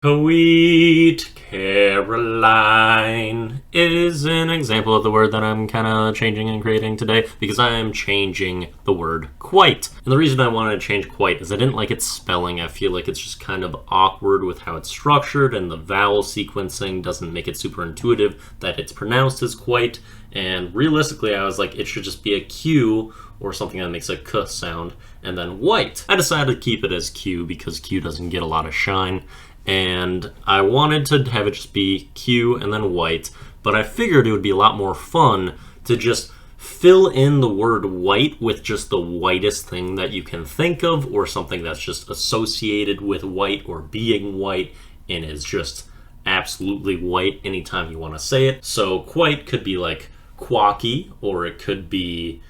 Sweet Caroline is an example of the word that I'm kind of changing and creating today because I am changing the word quite. And the reason I wanted to change quite is I didn't like its spelling. I feel like it's just kind of awkward with how it's structured, and the vowel sequencing doesn't make it super intuitive that it's pronounced as quite. And realistically, I was like, it should just be a Q or something that makes a K sound, and then white. I decided to keep it as Q because Q doesn't get a lot of shine. And I wanted to have it just be Q and then white, but I figured it would be a lot more fun to just fill in the word white with just the whitest thing that you can think of, or something that's just associated with white or being white and is just absolutely white anytime you want to say it. So quite could be like quacky, or it could be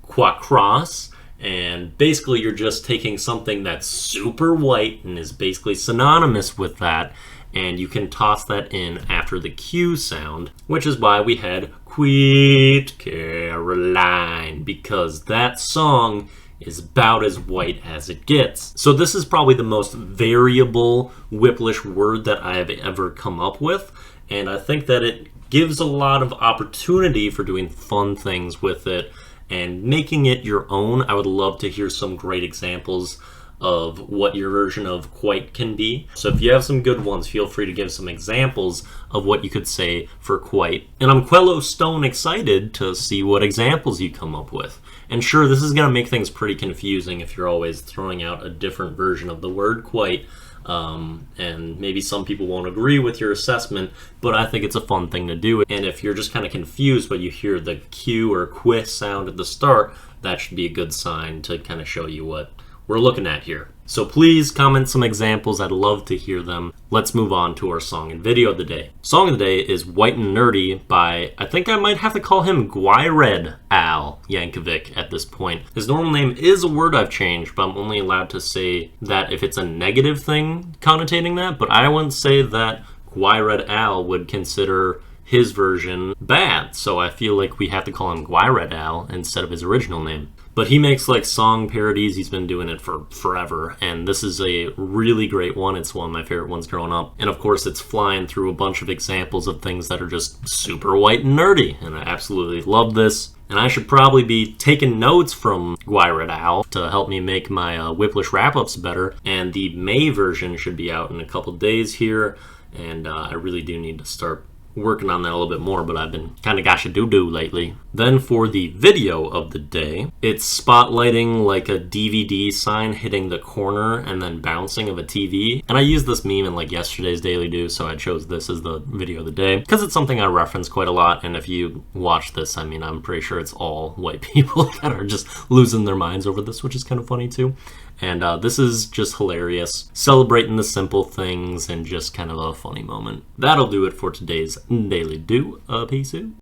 quacross. And basically you're just taking something that's super white and is basically synonymous with that, and you can toss that in after the Q sound, which is why we had Sweet Caroline, because that song is about as white as it gets. So this is probably the most variable Wiplish word that I've ever come up with, and I think that it gives a lot of opportunity for doing fun things with it and making it your own. I would love to hear some great examples of what your version of quite can be. So if you have some good ones, feel free to give some examples of what you could say for quite. And I'm quello stone excited to see what examples you come up with. And sure, this is going to make things pretty confusing if you're always throwing out a different version of the word quite. And maybe some people won't agree with your assessment, but I think it's a fun thing to do. And if you're just kind of confused but you hear the Q or quit sound at the start, that should be a good sign to kind of show you what we're looking at here. So please comment some examples. I'd love to hear them. Let's move on to our song and video of the day. Song of the day is White and Nerdy by, I think I might have to call him Q-Whitest Al Yankovic at this point. His normal name is a word I've changed, but I'm only allowed to say that if it's a negative thing connotating that, but I wouldn't say that Q-Whitest Al would consider his version bad, so I feel like we have to call him Q-Whitest Al instead of his original name. But he makes like song parodies. He's been doing it for forever, and this is a really great one. It's one of my favorite ones growing up. And of course, it's flying through a bunch of examples of things that are just super white and nerdy, and I absolutely love this. And I should probably be taking notes from Q-Whitest Al to help me make my Wiplish wrap-ups better. And the May version should be out in a couple days here, and I really do need to start working on that a little bit more, but I've been kind of gosha doo-doo lately. Then for the video of the day, it's spotlighting like a DVD sign hitting the corner and then bouncing of a TV. And I used this meme in like yesterday's Daily Do, so I chose this as the video of the day because it's something I reference quite a lot. And if you watch this, I mean, I'm pretty sure it's all white people that are just losing their minds over this, which is kind of funny too. And this is just hilarious, celebrating the simple things and just kind of a funny moment. That'll do it for today's Daily Do. Peace out.